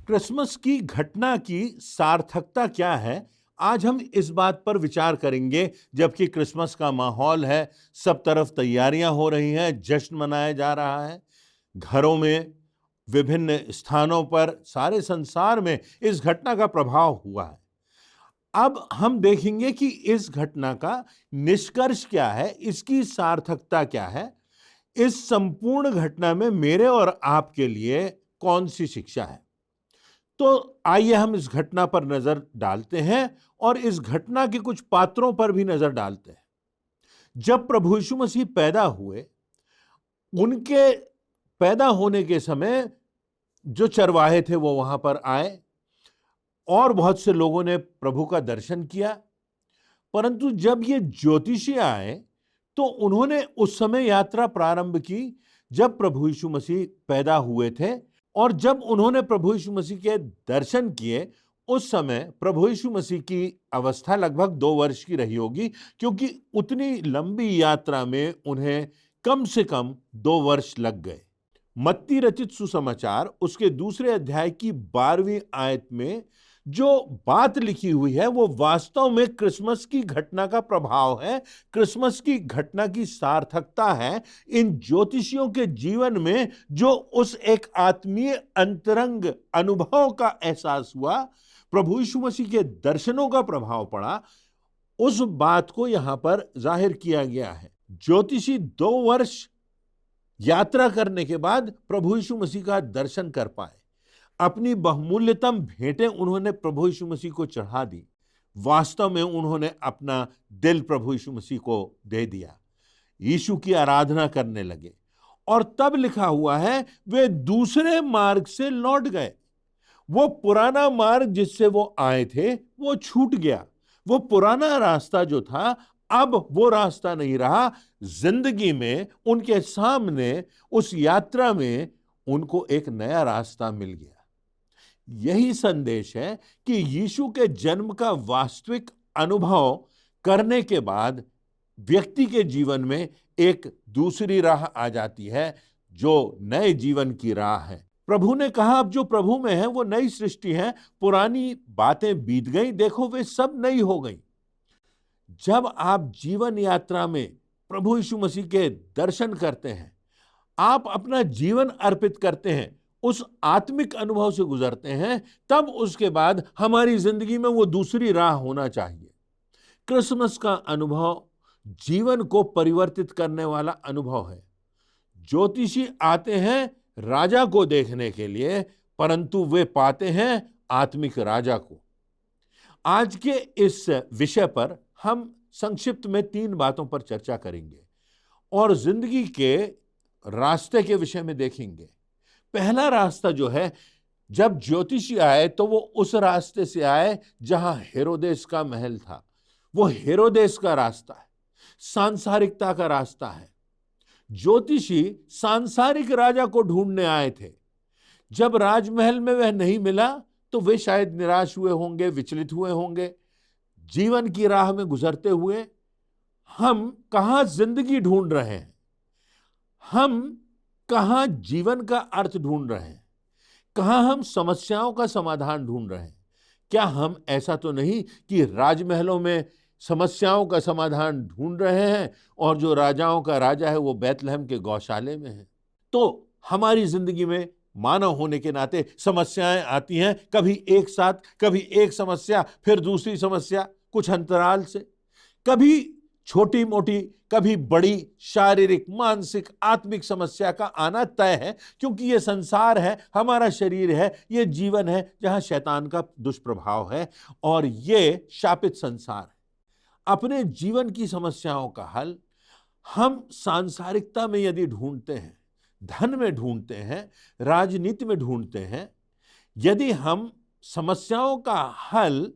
Christmas की घटना की सार्थकता क्या है? आज हम इस बात पर विचार करेंगे जबकि क्रिसमस का माहौल है, सब तरफ तैयारियां हो रही हैं, जश्न मनाया जा रहा है। घरों में, विभिन्न स्थानों पर, सारे संसार में इस घटना का प्रभाव हुआ है। अब हम देखेंगे कि इस घटना का निष्कर्ष क्या है, इसकी सार्थकता क्या है, इस संपूर्ण घटना में मेरे और आपके लिए कौन सी शिक्षा है। तो आइए हम इस घटना पर नजर डालते हैं और इस घटना के कुछ पात्रों पर भी नजर डालते हैं। जब प्रभु यीशु मसीह पैदा हुए, उनके पैदा होने के समय जो चरवाहे थे वो वहां पर आए और बहुत से लोगों ने प्रभु का दर्शन किया। परंतु जब ये ज्योतिषी आए तो उन्होंने उस समय यात्रा प्रारंभ की जब प्रभु यीशु मसीह पैदा हुए थे, और जब उन्होंने प्रभु यीशु मसीह के दर्शन किए उस समय प्रभु यीशु मसीह की अवस्था लगभग 2 वर्ष की रही होगी, क्योंकि उतनी लंबी यात्रा में उन्हें कम से कम 2 वर्ष लग गए। मत्ती रचित सुसमाचार उसके दूसरे अध्याय की 12वीं आयत में जो बात लिखी हुई है वो वास्तव में क्रिसमस की घटना का प्रभाव है, क्रिसमस की घटना की सार्थकता है। इन ज्योतिषियों के जीवन में जो उस एक आत्मीय अंतरंग अनुभव का एहसास हुआ, प्रभु यीशु मसीह के दर्शनों का प्रभाव पड़ा, उस बात को यहां पर जाहिर किया गया है। ज्योतिषी 2 वर्ष यात्रा करने के बाद प्रभु यीशु मसीह का दर्शन कर पाए। अपनी बहुमूल्यतम भेंटें उन्होंने प्रभु यीशु मसीह को चढ़ा दी। वास्तव में उन्होंने अपना दिल प्रभु यीशु मसीह को दे दिया, यीशु की आराधना करने लगे। और तब लिखा हुआ है वे दूसरे मार्ग से लौट गए। वो पुराना मार्ग जिससे वो आए थे वो छूट गया। वो पुराना रास्ता जो था अब वो रास्ता नहीं रहा। जिंदगी में उनके सामने उस यात्रा में उनको एक नया रास्ता मिल गया। यही संदेश है कि यीशु के जन्म का वास्तविक अनुभव करने के बाद व्यक्ति के जीवन में एक दूसरी राह आ जाती है, जो नए जीवन की राह है। प्रभु ने कहा अब जो प्रभु में है वो नई सृष्टि है, पुरानी बातें बीत गई, देखो वे सब नई हो गई। जब आप जीवन यात्रा में प्रभु यीशु मसीह के दर्शन करते हैं, आप अपना जीवन अर्पित करते हैं, उस आत्मिक अनुभव से गुजरते हैं, तब उसके बाद हमारी जिंदगी में वो दूसरी राह होना चाहिए। क्रिसमस का अनुभव जीवन को परिवर्तित करने वाला अनुभव है। ज्योतिषी आते हैं राजा को देखने के लिए, परंतु वे पाते हैं आत्मिक राजा को। आज के इस विषय पर हम संक्षिप्त में 3 बातों पर चर्चा करेंगे और जिंदगी के रास्ते के विषय में देखेंगे। पहला रास्ता जो है, जब ज्योतिषी आए तो वो उस रास्ते से आए जहां हेरोदेस का महल था। वो हेरोदेस का रास्ता है, सांसारिकता का रास्ता है। ज्योतिषी सांसारिक राजा को ढूंढने आए थे। जब राजमहल में वह नहीं मिला तो वे शायद निराश हुए होंगे, विचलित हुए होंगे। जीवन की राह में गुजरते हुए हम कहां जिंदगी ढूंढ रहे हैं, हम कहां जीवन का अर्थ ढूंढ रहे हैं, कहां हम समस्याओं का समाधान ढूंढ रहे हैं। क्या हम ऐसा तो नहीं कि राजमहलों में समस्याओं का समाधान ढूंढ रहे हैं और जो राजाओं का राजा है वो बैतलहम के गौशाले में है। तो हमारी जिंदगी में मानव होने के नाते समस्याएं आती हैं, कभी एक साथ, कभी एक समस्या फिर दूसरी समस्या, कुछ अंतराल से, कभी छोटी मोटी, कभी बड़ी शारीरिक, मानसिक, आत्मिक समस्या का आना तय है, क्योंकि ये संसार है, हमारा शरीर है, ये जीवन है जहां शैतान का दुष्प्रभाव है और ये शापित संसार है। अपने जीवन की समस्याओं का हल हम सांसारिकता में यदि ढूंढते हैं, धन में ढूंढते हैं, राजनीति में ढूंढते हैं, यदि हम समस्याओं का हल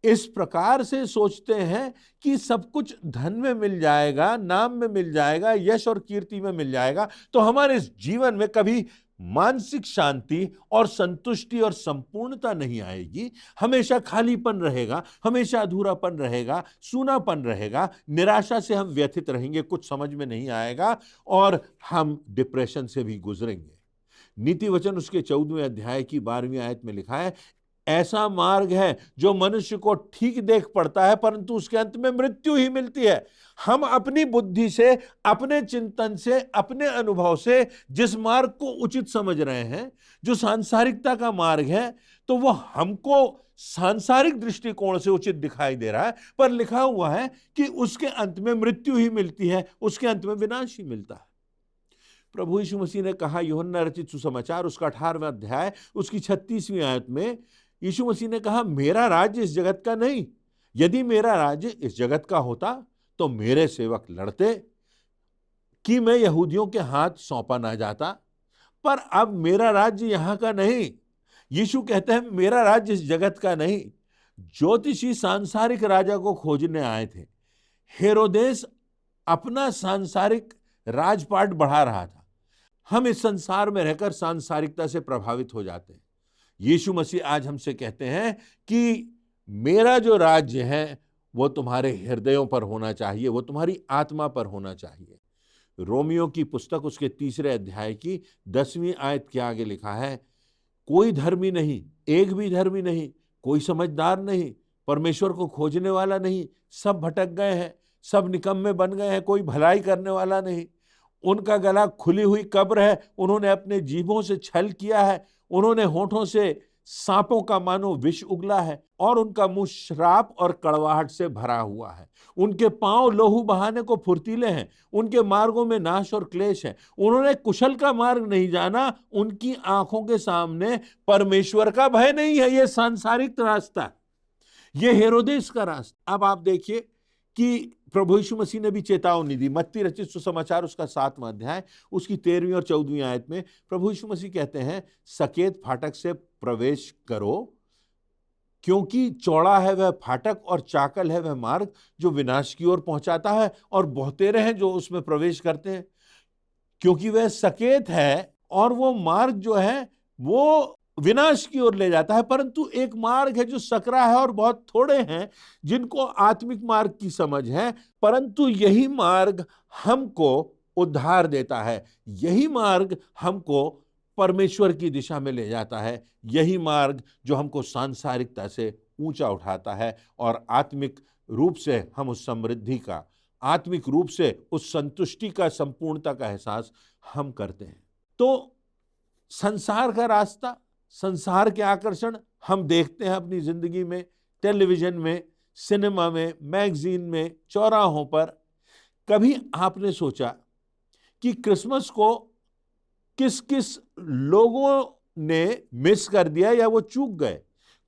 इस प्रकार से सोचते हैं कि सब कुछ धन में मिल जाएगा, नाम में मिल जाएगा, यश और कीर्ति में मिल जाएगा, तो हमारे इस जीवन में कभी मानसिक शांति और संतुष्टि और संपूर्णता नहीं आएगी। हमेशा खालीपन रहेगा, हमेशा अधूरापन रहेगा, सूनापन रहेगा, निराशा से हम व्यथित रहेंगे, कुछ समझ में नहीं आएगा और हम डिप्रेशन से भी गुजरेंगे। नीति वचन उसके 14वें अध्याय की 12वीं आयत में लिखा है, ऐसा मार्ग है जो मनुष्य को ठीक देख पड़ता है परंतु उसके अंत में मृत्यु ही मिलती है। हम अपनी बुद्धि से, अपने चिंतन से, अपने अनुभव से जिस मार्ग को उचित समझ रहे हैं, जो सांसारिकता का मार्ग है, तो वो हमको सांसारिक दृष्टिकोण से उचित दिखाई दे रहा है, पर लिखा हुआ है कि उसके अंत में मृत्यु ही मिलती है, उसके अंत में विनाश ही मिलता है। प्रभु यीशु मसीह ने कहा यूहन्ना रचित सुसमाचार उसका 18वां अध्याय उसकी 36वीं आयत में, यीशु मसीह ने कहा, मेरा राज्य इस जगत का नहीं। यदि मेरा राज्य इस जगत का होता तो मेरे सेवक लड़ते कि मैं यहूदियों के हाथ सौंपा ना जाता, पर अब मेरा राज्य यहां का नहीं। यीशु कहते हैं, मेरा राज्य इस जगत का नहीं। ज्योतिषी सांसारिक राजा को खोजने आए थे। हेरोदेस अपना सांसारिक राजपाट बढ़ा रहा था। हम इस संसार में रहकर सांसारिकता से प्रभावित हो जाते हैं। यीशु मसीह आज हमसे कहते हैं कि मेरा जो राज्य है वो तुम्हारे हृदयों पर होना चाहिए, वो तुम्हारी आत्मा पर होना चाहिए। रोमियो की पुस्तक उसके 3 अध्याय की 10वीं आयत के आगे लिखा है, कोई धर्मी नहीं, एक भी धर्मी नहीं, कोई समझदार नहीं, परमेश्वर को खोजने वाला नहीं, सब भटक गए हैं, सब निकम्मे बन गए हैं, कोई भलाई करने वाला नहीं। उनका गला खुली हुई कब्र है, उन्होंने अपने जीभों से छल किया है, उन्होंने होठों से सांपों का मानो विष उगला है और उनका मुंह श्राप और कड़वाहट से भरा हुआ है। उनके पांव लोहू बहाने को फुर्तीले हैं, उनके मार्गों में नाश और क्लेश है। उन्होंने कुशल का मार्ग नहीं जाना, उनकी आंखों के सामने परमेश्वर का भय नहीं है। यह सांसारिक रास्ता है, यह हेरोदेस का रास्ता। अब आप देखिए कि प्रभु यीशु मसीह ने भी चेतावनी दी। मत्ती रचित सुसमाचार उसका 7वां अध्याय उसकी 13वीं और 14वीं आयत में प्रभु यीशु मसीह कहते हैं, सकेत फाटक से प्रवेश करो, क्योंकि चौड़ा है वह फाटक और चाकल है वह मार्ग जो विनाश की ओर पहुंचाता है, और बहुतेरे हैं जो उसमें प्रवेश करते हैं। क्योंकि वह सकेत है और वो मार्ग जो है वो विनाश की ओर ले जाता है, परंतु एक मार्ग है जो सकरा है और बहुत थोड़े हैं जिनको आत्मिक मार्ग की समझ है, परंतु यही मार्ग हमको उद्धार देता है, यही मार्ग हमको परमेश्वर की दिशा में ले जाता है, यही मार्ग जो हमको सांसारिकता से ऊंचा उठाता है और आत्मिक रूप से हम उस समृद्धि का, आत्मिक रूप से उस संतुष्टि का, संपूर्णता का एहसास हम करते हैं। तो संसार का रास्ता, संसार के आकर्षण हम देखते हैं अपनी जिंदगी में, टेलीविजन में, सिनेमा में, मैगजीन में, चौराहों पर। कभी आपने सोचा कि क्रिसमस को किस किस लोगों ने मिस कर दिया या वो चूक गए?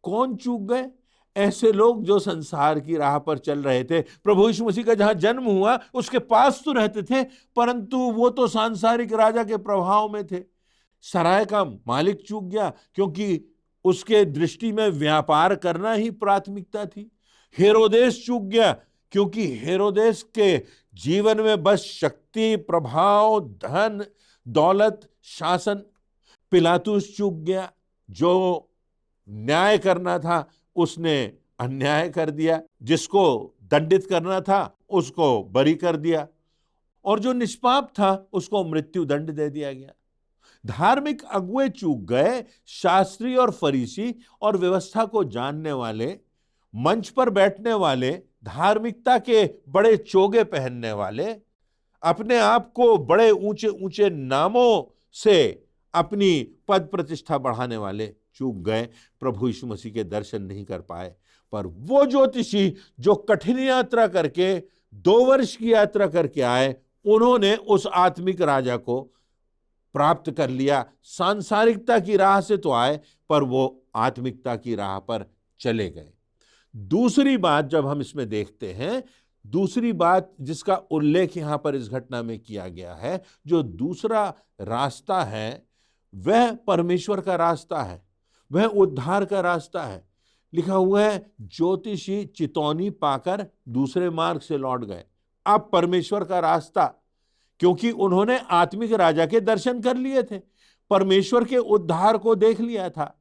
कौन चूक गए? ऐसे लोग जो संसार की राह पर चल रहे थे। प्रभु यीशु मसीह का जहां जन्म हुआ उसके पास तो रहते थे, परंतु वो तो सांसारिक राजा के प्रभाव में थे। सराय का मालिक चूक गया क्योंकि उसके दृष्टि में व्यापार करना ही प्राथमिकता थी। हेरोदेस चूक गया क्योंकि हेरोदेस के जीवन में बस शक्ति, प्रभाव, धन, दौलत, शासन। पिलातुस चूक गया, जो न्याय करना था उसने अन्याय कर दिया, जिसको दंडित करना था उसको बरी कर दिया, और जो निष्पाप था उसको मृत्यु दंड दे दिया गया। धार्मिक अगुए चूक गए, शास्त्री और फरीसी और व्यवस्था को जानने वाले, मंच पर बैठने वाले, धार्मिकता के बड़े चोगे पहनने वाले, अपने आप को बड़े ऊंचे ऊंचे नामों से अपनी पद प्रतिष्ठा बढ़ाने वाले चूक गए, प्रभु यीशु मसीह के दर्शन नहीं कर पाए। पर वो ज्योतिषी जो कठिन यात्रा करके 2 वर्ष की यात्रा करके आए, उन्होंने उस आत्मिक राजा को प्राप्त कर लिया। सांसारिकता की राह से तो आए, पर वो आत्मिकता की राह पर चले गए। दूसरी बात जब हम इसमें देखते हैं, दूसरी बात जिसका उल्लेख यहां पर इस घटना में किया गया है, जो दूसरा रास्ता है वह परमेश्वर का रास्ता है, वह उद्धार का रास्ता है। लिखा हुआ है, ज्योतिषी चितौनी पाकर दूसरे मार्ग से लौट गए। अब परमेश्वर का रास्ता, क्योंकि उन्होंने आत्मिक राजा के दर्शन कर लिए थे, परमेश्वर के उद्धार को देख लिया था,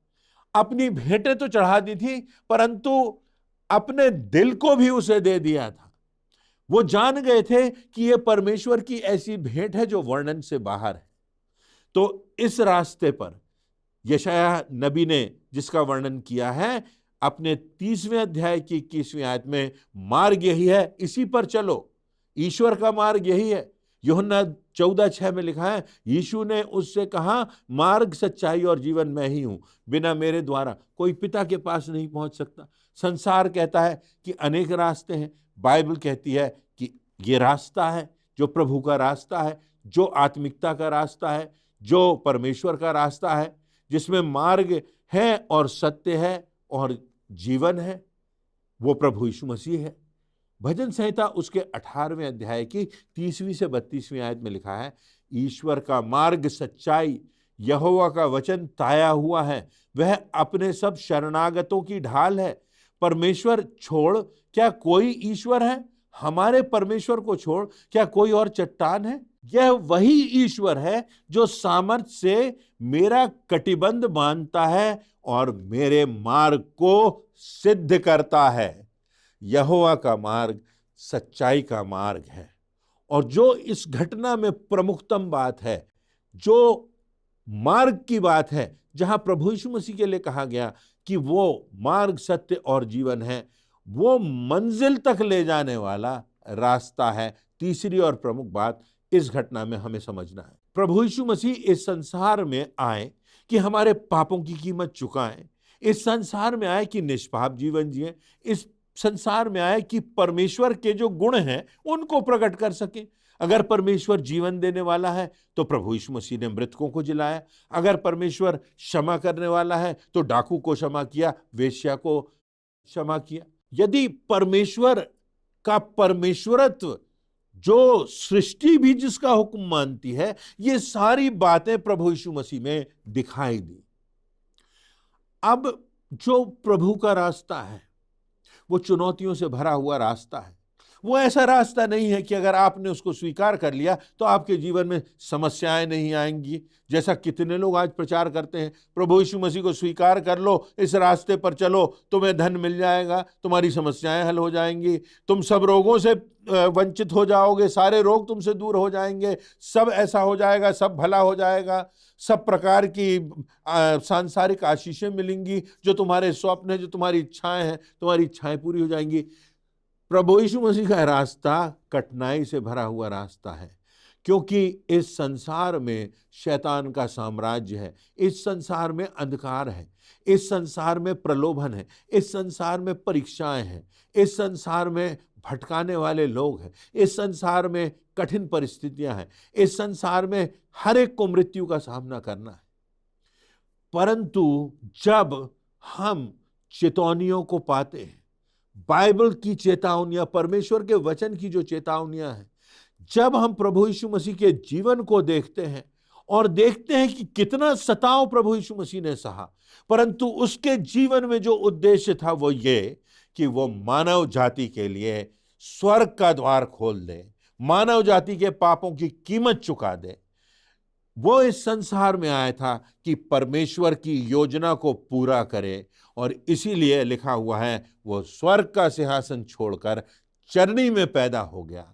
अपनी भेंटें तो चढ़ा दी थी, परंतु अपने दिल को भी उसे दे दिया था। वो जान गए थे कि यह परमेश्वर की ऐसी भेंट है जो वर्णन से बाहर है। तो इस रास्ते पर यशायाह नबी ने जिसका वर्णन किया है अपने 30वें अध्याय की 21वीं आयत में, मार्ग यही है, इसी पर चलो। ईश्वर का मार्ग यही है। यूहन्ना 14:6 में लिखा है, यीशु ने उससे कहा, मार्ग, सच्चाई और जीवन मैं ही हूं, बिना मेरे द्वारा कोई पिता के पास नहीं पहुंच सकता। संसार कहता है कि अनेक रास्ते हैं, बाइबल कहती है कि ये रास्ता है जो प्रभु का रास्ता है, जो आत्मिकता का रास्ता है, जो परमेश्वर का रास्ता है, जिसमें मार्ग है और सत्य है और जीवन है, वो प्रभु यीशु मसीह है। भजन संहिता उसके 18वें अध्याय की 30वीं से 32वीं आयत में लिखा है, ईश्वर का मार्ग सच्चाई, यहोवा का वचन ताया हुआ है, वह अपने सब शरणागतों की ढाल है। परमेश्वर छोड़ क्या कोई ईश्वर है? हमारे परमेश्वर को छोड़ क्या कोई और चट्टान है? यह वही ईश्वर है जो सामर्थ्य से मेरा कटिबंध बांधता है और मेरे मार्ग को सिद्ध करता है। यहोवा का मार्ग सच्चाई का मार्ग है। और जो इस घटना में प्रमुखतम बात है, जो मार्ग की बात है, जहां प्रभु यीशु मसीह के लिए कहा गया कि वो मार्ग, सत्य और जीवन है, वो मंजिल तक ले जाने वाला रास्ता है। तीसरी और प्रमुख बात इस घटना में हमें समझना है, प्रभु यीशु मसीह इस संसार में आए कि हमारे पापों की कीमत चुकाएं। इस संसार में आए कि निष्पाप जीवन जिए। इस संसार में आए कि परमेश्वर के जो गुण हैं उनको प्रकट कर सके। अगर परमेश्वर जीवन देने वाला है तो प्रभु यीशु मसीह ने मृतकों को जिलाया। अगर परमेश्वर क्षमा करने वाला है तो डाकू को क्षमा किया, वेश्या को क्षमा किया। यदि परमेश्वर का परमेश्वरत्व, जो सृष्टि भी जिसका हुक्म मानती है, ये सारी बातें प्रभु यीशु मसीह में दिखाई दी। अब जो प्रभु का रास्ता है वो चुनौतियों से भरा हुआ रास्ता है। वो ऐसा रास्ता नहीं है कि अगर आपने उसको स्वीकार कर लिया तो आपके जीवन में समस्याएं नहीं आएंगी। जैसा कितने लोग आज प्रचार करते हैं, प्रभु यीशु मसीह को स्वीकार कर लो, इस रास्ते पर चलो, तुम्हें धन मिल जाएगा, तुम्हारी समस्याएं हल हो जाएंगी, तुम सब रोगों से वंचित हो जाओगे, सारे रोग तुमसे दूर हो जाएंगे, सब ऐसा हो जाएगा, सब भला हो जाएगा, सब प्रकार की सांसारिक आशीषें मिलेंगी, जो तुम्हारे स्वप्न है, जो तुम्हारी इच्छाएं हैं, तुम्हारी इच्छाएं पूरी हो जाएंगी। प्रभु यीशु मसीह का रास्ता कठिनाई से भरा हुआ रास्ता है, क्योंकि इस संसार में शैतान का साम्राज्य है, इस संसार में अंधकार है, इस संसार में प्रलोभन है, इस संसार में परीक्षाएं हैं, इस संसार में भटकाने वाले लोग हैं, इस संसार में कठिन परिस्थितियां हैं, इस संसार में हर एक को मृत्यु का सामना करना है। परंतु जब हम चेतावनियों को पाते हैं, बाइबल की चेतावनियां, परमेश्वर के वचन की जो चेतावनियां हैं, जब हम प्रभु यीशु मसीह के जीवन को देखते हैं और देखते हैं कि कितना सताव प्रभु यीशु मसीह ने सहा, परंतु उसके जीवन में जो उद्देश्य था वो ये कि वो मानव जाति के लिए स्वर्ग का द्वार खोल दे, मानव जाति के पापों की कीमत चुका दे। वो इस संसार में आया था कि परमेश्वर की योजना को पूरा करे, और इसीलिए लिखा हुआ है वो स्वर्ग का सिंहासन छोड़कर चरनी में पैदा हो गया।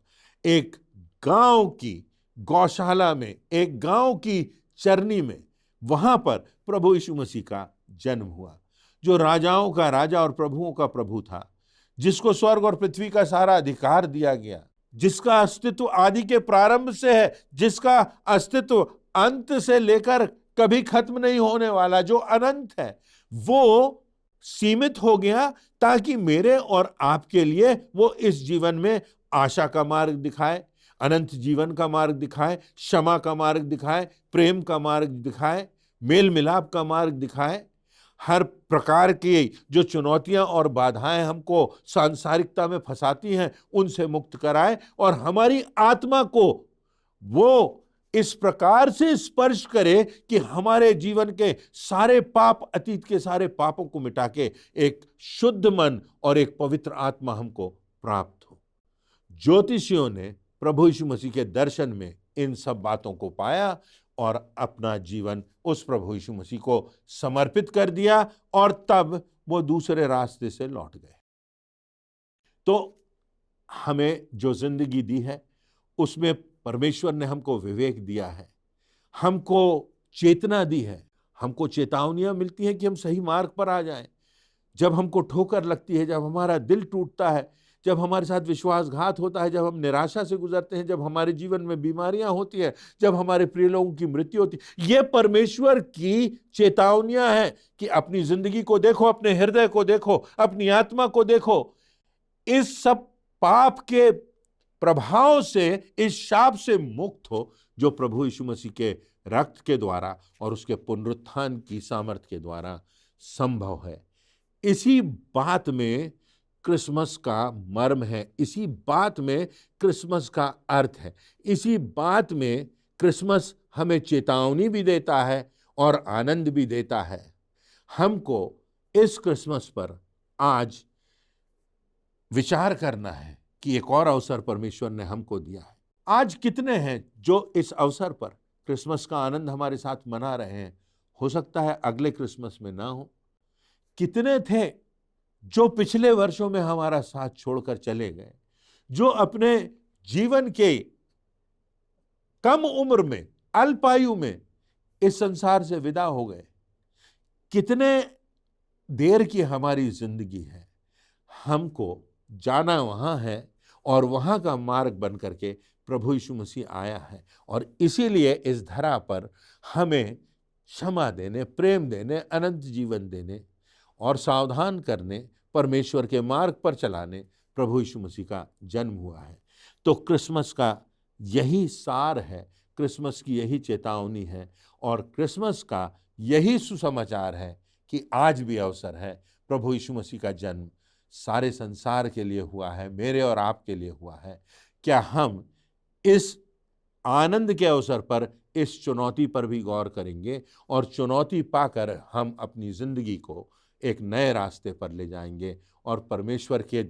एक गांव की गौशाला में, एक गांव की चरनी में, वहां पर प्रभु यीशु मसीह का जन्म हुआ, जो राजाओं का राजा और प्रभुओं का प्रभु था, जिसको स्वर्ग और पृथ्वी का सारा अधिकार दिया गया, जिसका अस्तित्व आदि के प्रारंभ से है, जिसका अस्तित्व अंत से लेकर कभी खत्म नहीं होने वाला, जो अनंत है, वो सीमित हो गया ताकि मेरे और आपके लिए वो इस जीवन में आशा का मार्ग दिखाए, अनंत जीवन का मार्ग दिखाए, क्षमा का मार्ग दिखाए, प्रेम का मार्ग दिखाए, मेल मिलाप का मार्ग दिखाए। हर प्रकार की जो चुनौतियां और बाधाएं हमको सांसारिकता में फंसाती हैं उनसे मुक्त कराए, और हमारी आत्मा को वो इस प्रकार से स्पर्श करे कि हमारे जीवन के सारे पाप, अतीत के सारे पापों को मिटा के एक शुद्ध मन और एक पवित्र आत्मा हमको प्राप्त हो। ज्योतिषियों ने प्रभु यीशु मसीह के दर्शन में इन सब बातों को पाया और अपना जीवन उस प्रभु यीशु मसीह को समर्पित कर दिया, और तब वो दूसरे रास्ते से लौट गए। तो हमें जो जिंदगी दी है उसमें परमेश्वर ने हमको विवेक दिया है, हमको चेतना दी है, हमको चेतावनियां मिलती हैं कि हम सही मार्ग पर आ जाएं। जब हमको ठोकर लगती है, जब हमारा दिल टूटता है, जब हमारे साथ विश्वासघात होता है, जब हम निराशा से गुजरते हैं, जब हमारे जीवन में बीमारियां होती है, जब हमारे प्रिय लोगों की मृत्यु होती है, ये परमेश्वर की चेतावनियां हैं कि अपनी जिंदगी को देखो, अपने हृदय को देखो, अपनी आत्मा को देखो। इस सब पाप के प्रभाव से, इस शाप से मुक्त हो जो प्रभु यीशु मसीह के रक्त के द्वारा और उसके पुनरुत्थान की सामर्थ्य के द्वारा संभव है। इसी बात में क्रिसमस का मर्म है, इसी बात में क्रिसमस का अर्थ है, इसी बात में क्रिसमस हमें चेतावनी भी देता है और आनंद भी देता है। हमको इस क्रिसमस पर आज विचार करना है कि एक और अवसर परमेश्वर ने हमको दिया है। आज कितने हैं जो इस अवसर पर क्रिसमस का आनंद हमारे साथ मना रहे हैं? हो सकता है अगले क्रिसमस में ना हो। कितने थे जो पिछले वर्षों में हमारा साथ छोड़कर चले गए, जो अपने जीवन के कम उम्र में, अल्पायु में इस संसार से विदा हो गए। कितने देर की हमारी जिंदगी है, हमको जाना वहां है और वहां का मार्ग बन करके प्रभु यीशु मसीह आया है और इसीलिए इस धरा पर हमें क्षमा देने, प्रेम देने, अनंत जीवन देने और सावधान करने, परमेश्वर के मार्ग पर चलाने प्रभु यीशु मसीह का जन्म हुआ है। तो क्रिसमस का यही सार है, क्रिसमस की यही चेतावनी है और क्रिसमस का यही सुसमाचार है कि आज भी अवसर है। प्रभु यीशु मसीह का जन्म सारे संसार के लिए हुआ है, मेरे और आपके लिए हुआ है। क्या हम इस आनंद के अवसर पर इस चुनौती पर भी गौर करेंगे और चुनौती पाकर हम अपनी जिंदगी को एक नए रास्ते पर ले जाएंगे और परमेश्वर के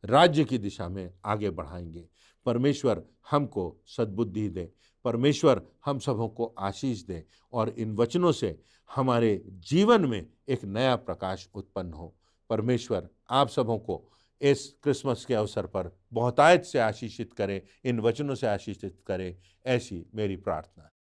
राज्य की दिशा में आगे बढ़ाएंगे? परमेश्वर हमको सद्बुद्धि दे, परमेश्वर हम सबों को आशीष दे और इन वचनों से हमारे जीवन में एक नया प्रकाश उत्पन्न हो। परमेश्वर आप सबों को इस क्रिसमस के अवसर पर बहुतायत से आशीषित करे, इन वचनों से आशीषित करे, ऐसी मेरी प्रार्थना है।